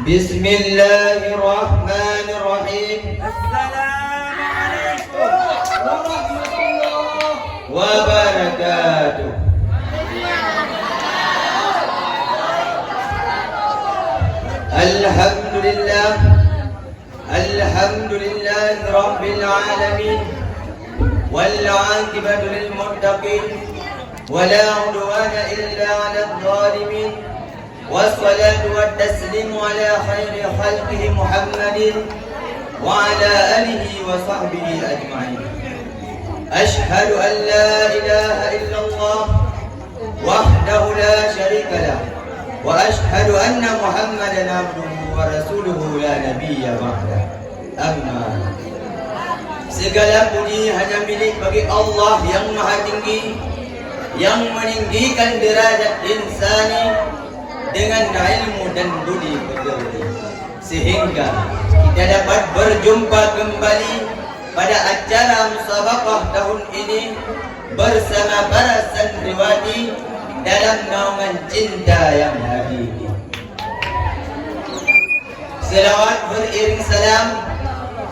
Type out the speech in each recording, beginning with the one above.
Bismillahirrahmanirrahim. Assalamualaikum warahmatullahi wabarakatuh. Alhamdulillah, alhamdulillah rabbil alamin, wal 'aqibatu lil muttaqin, wala 'udwana illa 'alal zalimin. Wassalatu wassalamu ala khairi khalqihi Muhammadin wa ala alihi wa sahbihi ajma'in. Ashhadu an la ilaha illallah wahdahu la syarika lah, wa ashhadu anna Muhammadan abduhu wa rasuluhu la nabiyya ba'da. Amma. Segala puji hanya milik bagi Allah yang maha tinggi, yang meninggikan derajat insani dengan ilmu dan budi pekerti, sehingga kita dapat berjumpa kembali pada acara musabaqah tahun ini bersama para santriwati dalam naungan cinta yang hakiki. Selawat beriring salam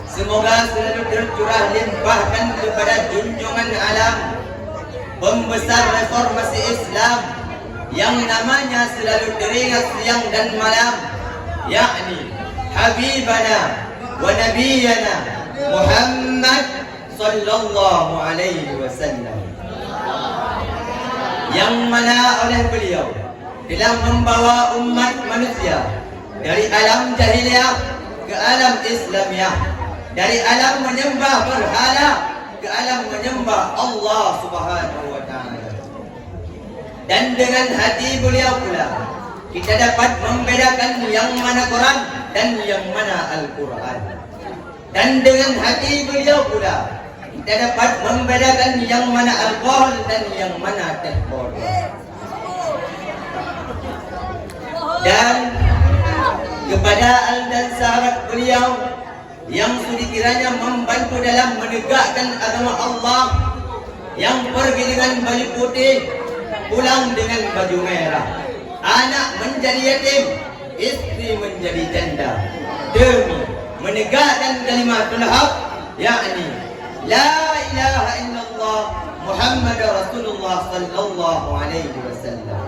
semoga selalu tercurah limpahkan kepada junjungan alam, pembesar reformasi Islam yang namanya selalu teringat siang dan malam, yakni Habibana wa Nabiyana Muhammad sallallahu alaihi wasallam, yang mana oleh beliau telah membawa umat manusia dari alam jahiliyah ke alam Islamiyah, dari alam menyembah berhala ke alam menyembah Allah Subhanahu wa taala. Dan dengan hati beliau pula kita dapat membedakan yang mana Quran dan yang mana Al-Quran. Dan dengan hati beliau pula kita dapat membedakan yang mana alkohol dan yang mana teh botol. Dan kepada al dan sahabat beliau yang sudi kiranya membantu dalam menegakkan agama Allah, yang pergi dengan baju putih pulang dengan baju merah, anak menjadi yatim, istri menjadi janda, demi menegakkan kalimatul haq, yakni la ilaha illallah Muhammad Rasulullah sallallahu alaihi wasallam.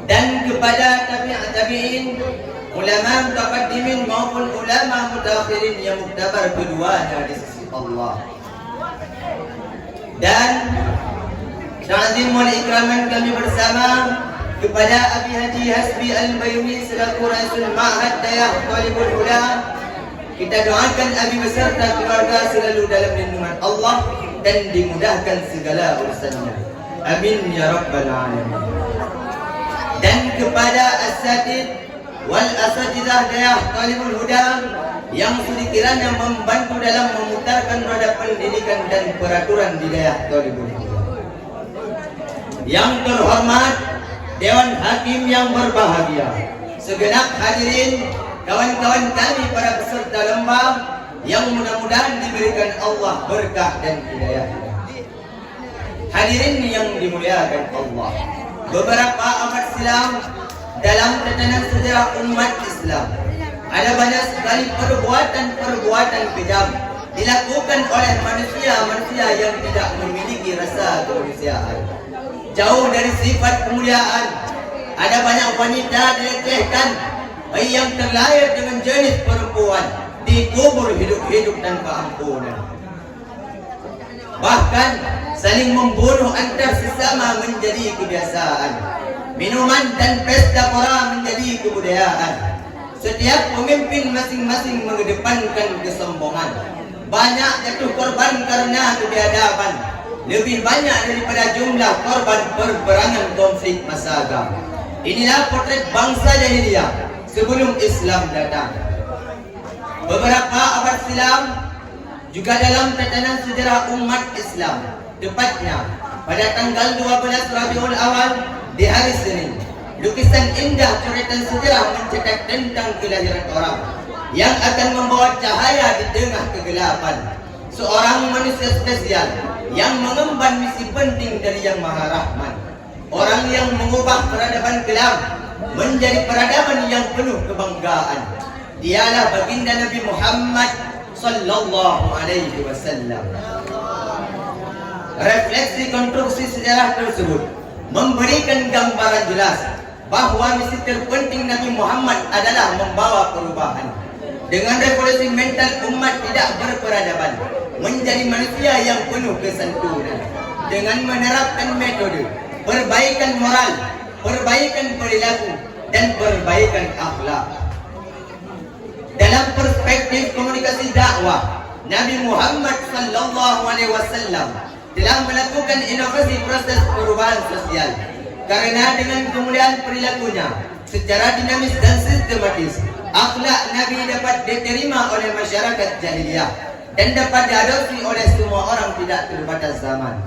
Dan kepada tabi'in, ulama mutaqaddimin maupun ulama mutakhirin yang muktabar keduanya di sisi Allah. Dan ta'zim wal ikraman kami bersama kepada Abi Haji Hasbi Al-Bayuni selaku Rasul Ma'had Dayah Talibul Huda. Kita doakan Abi beserta keluarga selalu dalam lindungan Allah dan dimudahkan segala urusannya. Amin ya rabbal alamin. Dan kepada asatid wal asatidah Dayah Talibul Huda yang sudi kiranya membantu dalam memutarkan roda pendidikan dan peraturan di Dayah Talibul Huda. Yang terhormat Dewan Hakim yang berbahagia, segenap hadirin, kawan-kawan kami para peserta lembah yang mudah-mudahan diberikan Allah berkah dan hidayah. Hadirin yang dimuliakan Allah, beberapa abad silam dalam tatanan sejarah umat Islam ada banyak sekali perbuatan-perbuatan kejam dilakukan oleh manusia-manusia yang tidak memiliki rasa kemanusiaan. Jauh dari sifat kemuliaan, ada banyak wanita dilecehkan, bayi yang terlahir dengan jenis perempuan dikubur hidup-hidup tanpa ampunan. Bahkan saling membunuh antar sesama menjadi kebiasaan. Minuman dan pesta pora menjadi kebudayaan. Setiap pemimpin masing-masing mengedepankan kesombongan. Banyak jatuh korban karena kebiadaban, lebih banyak daripada jumlah korban perperangan konflik masa agama. Inilah potret bangsa jahiliyah sebelum Islam datang. Beberapa abad silam juga dalam tatanan sejarah umat Islam, tepatnya pada tanggal 12 Rabiul Awal di hari Senin, lukisan indah coretan sejarah mencetak tentang kelahiran orang yang akan membawa cahaya di tengah kegelapan. Seorang manusia spesial yang mengemban misi penting dari Yang Maha Rahman. Orang yang mengubah peradaban kelam menjadi peradaban yang penuh kebanggaan. Dialah baginda Nabi Muhammad sallallahu alaihi wasallam. Refleksi konstruksi sejarah tersebut memberikan gambaran jelas bahwa misi terpenting Nabi Muhammad adalah membawa perubahan. Dengan revolusi mental umat tidak berperadaban menjadi manusia yang penuh kesantunan, dengan menerapkan metode perbaikan moral, perbaikan perilaku, dan perbaikan akhlak. Dalam perspektif komunikasi dakwah, Nabi Muhammad sallallahu alaihi wasallam telah melakukan inovasi proses perubahan sosial. Karena dengan kemuliaan perilakunya secara dinamis dan sistematis, akhlak Nabi dapat diterima oleh masyarakat jahiliyah dan dapat diadopsi oleh semua orang tidak terbatas zaman.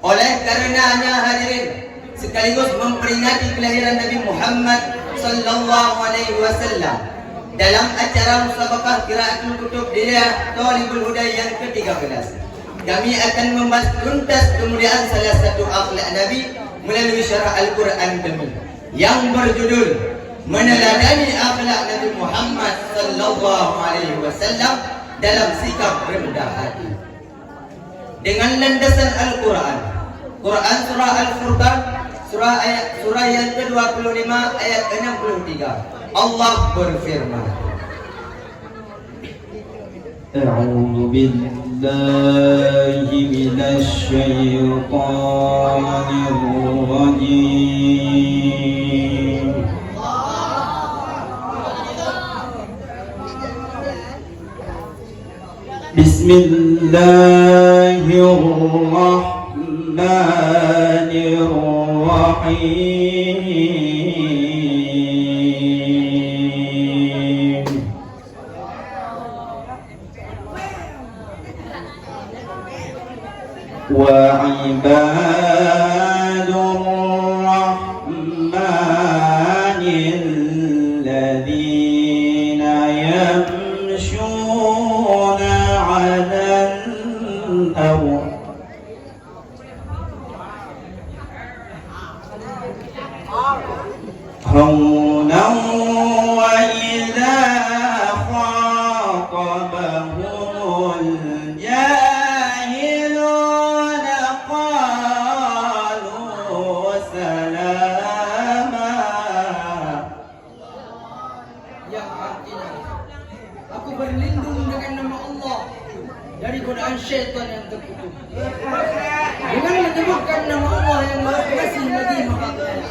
Oleh karenanya hadirin, sekaligus memperingati kelahiran Nabi Muhammad sallallahu alaihi wasallam, dalam acara musabaqah qiraatul kutub di Thalibul Huda yang ke-13, kami akan membahas tuntas kemuliaan salah satu akhlak Nabi melalui syarah Al-Quran kami yang berjudul Meneladani Akhlak Nabi Muhammad sallallahu alaihi wasallam dalam sikap rendah hati. Dengan landasan Al-Quran, Quran surah Al-Furqan surah yang ke-25 ayat 63, Allah berfirman, أعوذ بالله من الشيطان الرجيم بسم الله الرحمن الرحيم وعباد الرحمن الذين يمشون على الأرض هونا وإذا خاطبهم الجاهلون قالوا سلاما. Yang artinya, aku berlindung dengan nama Allah dari godaan syaitan yang terkutuk, dengan menyebutkan nama Allah yang Maha Pengasih lagi Maha Penyayang,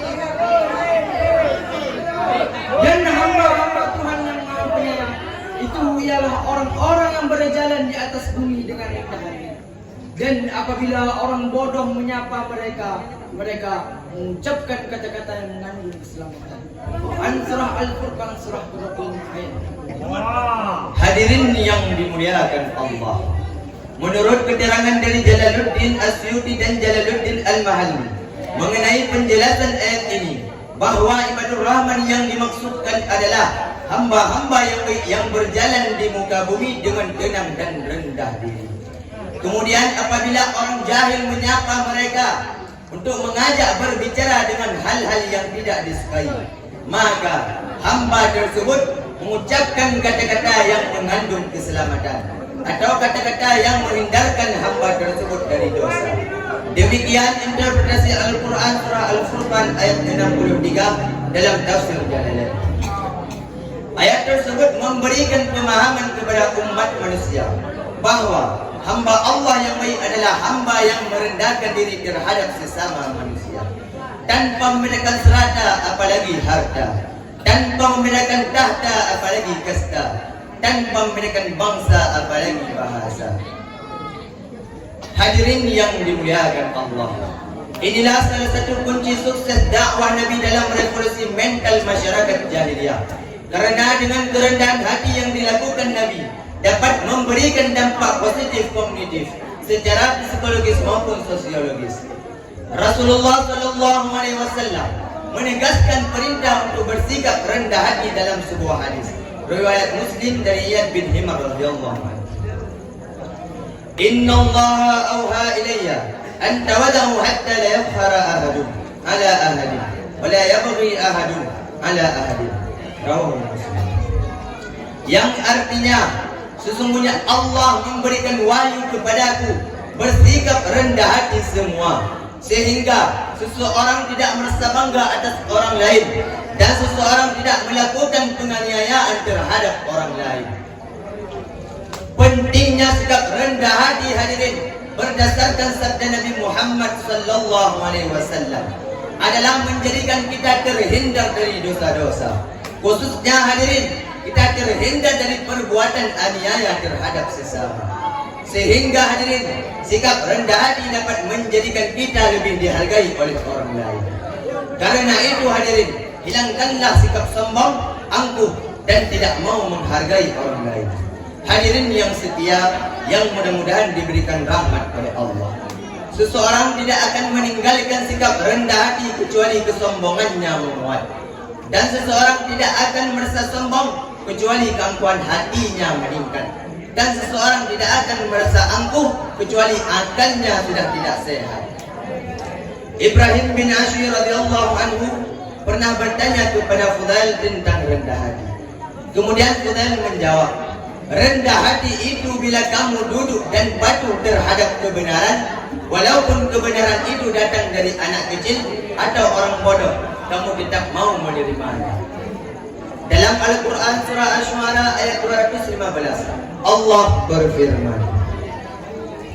dan hamba-hamba Tuhan yang Maha Penyayang itu ialah orang-orang yang berjalan di atas bumi dengan rendah hati. Dan apabila orang bodoh menyapa mereka, mereka mengucapkan kata-kata yang mengandung keselamatan. Quran surah Al-Furqan surah 25 ayat. hadirin yang dimuliakan Allah. Menurut keterangan dari Jalaluddin Asyuti dan Jalaluddin Al-Mahalli mengenai penjelasan ayat ini, bahwa ibadur rahman yang dimaksudkan adalah hamba-hamba yang baik yang berjalan di muka bumi dengan tenang dan rendah diri. Kemudian apabila orang jahil menyapa mereka untuk mengajak berbicara dengan hal-hal yang tidak disukai, maka hamba tersebut mengucapkan kata-kata yang mengandung keselamatan atau kata-kata yang menghindarkan hamba tersebut dari dosa. Demikian interpretasi Al-Quran surah Al-Furqan ayat 63 dalam tafsir Jalalain. Ayat tersebut memberikan pemahaman kepada umat manusia bahwa hamba Allah yang baik adalah hamba yang merendahkan diri terhadap sesama manusia, tanpa membedakan serata apalagi harta, tanpa membedakan tahta apalagi kasta, tanpa membedakan bangsa apalagi bahasa. Hadirin yang dimuliakan Allah, inilah salah satu kunci sukses dakwah Nabi dalam revolusi mental masyarakat jahiliyah. Karena dengan kerendahan hati yang dilakukan Nabi dapat memberikan dampak positif kognitif secara psikologis maupun sosiologis. Rasulullah sallallahu alaihi wasallam menegaskan perintah untuk bersikap rendah hati dalam sebuah hadis riwayat Muslim dari Iyad bin Himar radhiyallahu anhu. Inna Allah awha ilayya an tawadahu hatta la yafhara ahadun ala ahadin wa la yabghi ahadun ala ahadin. Rawahu Muslim. Yang artinya sesungguhnya Allah memberikan wahyu kepadaku bersikap rendah hati semua, sehingga seseorang tidak merasa bangga atas orang lain dan seseorang tidak melakukan penganiayaan terhadap orang lain. Pentingnya sikap rendah hati hadirin berdasarkan sabda Nabi Muhammad sallallahu alaihi wasallam adalah menjadikan kita terhindar dari dosa-dosa. Khususnya hadirin, kita terhindar dari perbuatan aniaya terhadap sesama. Sehingga hadirin, sikap rendah hati dapat menjadikan kita lebih dihargai oleh orang lain. Karena itu hadirin, hilangkanlah sikap sombong, angkuh, dan tidak mau menghargai orang lain. Hadirin yang setia, yang mudah-mudahan diberikan rahmat oleh Allah. Seseorang tidak akan meninggalkan sikap rendah hati kecuali kesombongannya menguat. Dan seseorang tidak akan merasa sombong kecuali keangkuhan hatinya meningkat. Dan seseorang tidak akan merasa angkuh kecuali akalnya sudah tidak sehat. Ibrahim bin Ashir radhiyallahu anhu pernah bertanya kepada Fudail tentang rendah hati. Kemudian Fudail menjawab, rendah hati itu bila kamu duduk dan patuh terhadap kebenaran, walaupun kebenaran itu datang dari anak kecil atau orang bodoh, kamu tetap mau menerimanya. Dalam Al-Quran surah Asy-Syu'ara ayat 215, Allah berfirman,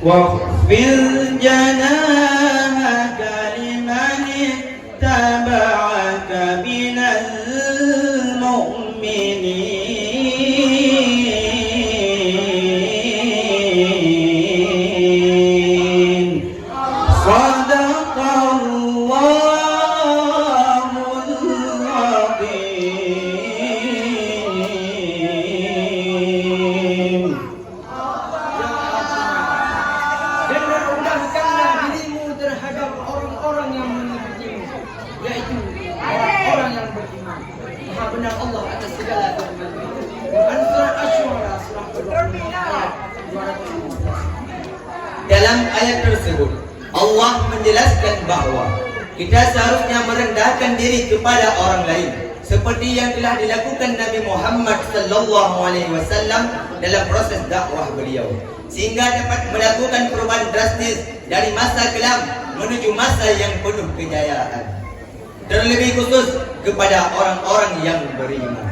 واخفض جناحك لمن اتبعك من المؤمنين صدق الله العظيم. Dan rendahkanlah dirimu terhadap orang-orang yang mengikutimu, yaitu orang-orang yang beriman. Maha benar Allah atas segala firman-Nya. Quran surah Asy-Syu'ara surah 26 ayat 215. dalam ayat tersebut Allah menjelaskan bahwa kita seharusnya merendahkan diri kepada orang lain seperti yang telah dilakukan Nabi Muhammad sallallahu alaihi wasallam dalam proses dakwah beliau, sehingga dapat melakukan perubahan drastis dari masa kelam menuju masa yang penuh kejayaan, terlebih khusus kepada orang-orang yang beriman.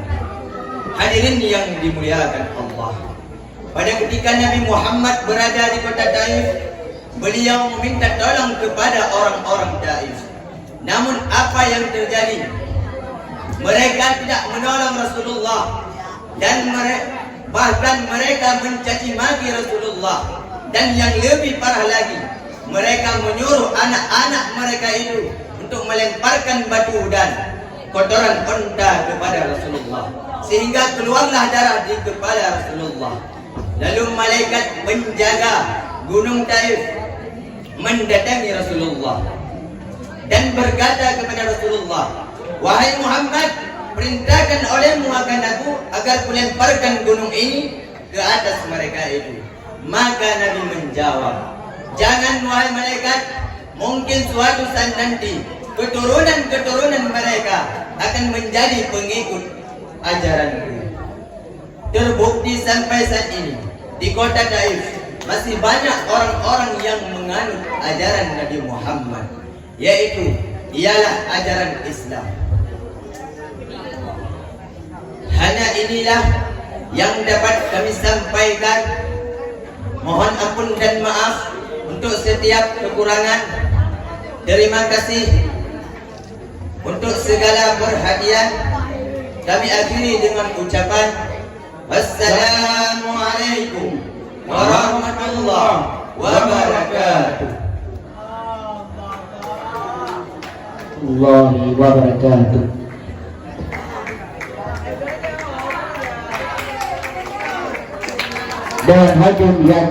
Hadirin yang dimuliakan Allah, pada ketika Nabi Muhammad berada di kota Taif, beliau meminta tolong kepada orang-orang Taif. Namun apa yang terjadi? Mereka tidak menolong Rasulullah dan bahkan mereka mencaci maki Rasulullah, dan yang lebih parah lagi, mereka menyuruh anak-anak mereka itu untuk melemparkan batu dan kotoran unta kepada Rasulullah, sehingga keluarlah darah di kepala Rasulullah. Lalu malaikat penjaga gunung Taif mendatangi Rasulullah dan berkata kepada Rasulullah, wahai Muhammad, perintahkan olehmu akan aku agar kulemparkan gunung ini ke atas mereka itu. Maka Nabi menjawab, jangan wahai malaikat, mungkin suatu saat nanti keturunan-keturunan mereka akan menjadi pengikut ajaranku. Terbukti sampai saat ini di kota Taif masih banyak orang-orang yang menganut ajaran Nabi Muhammad, yaitu ialah ajaran Islam. Hanya inilah yang dapat kami sampaikan. Mohon ampun dan maaf untuk setiap kekurangan. Terima kasih untuk segala perhatian. Kami akhiri dengan ucapan Wassalamualaikum warahmatullahi wabarakatuh. Allahi wabarakatuh. Dan hakim yang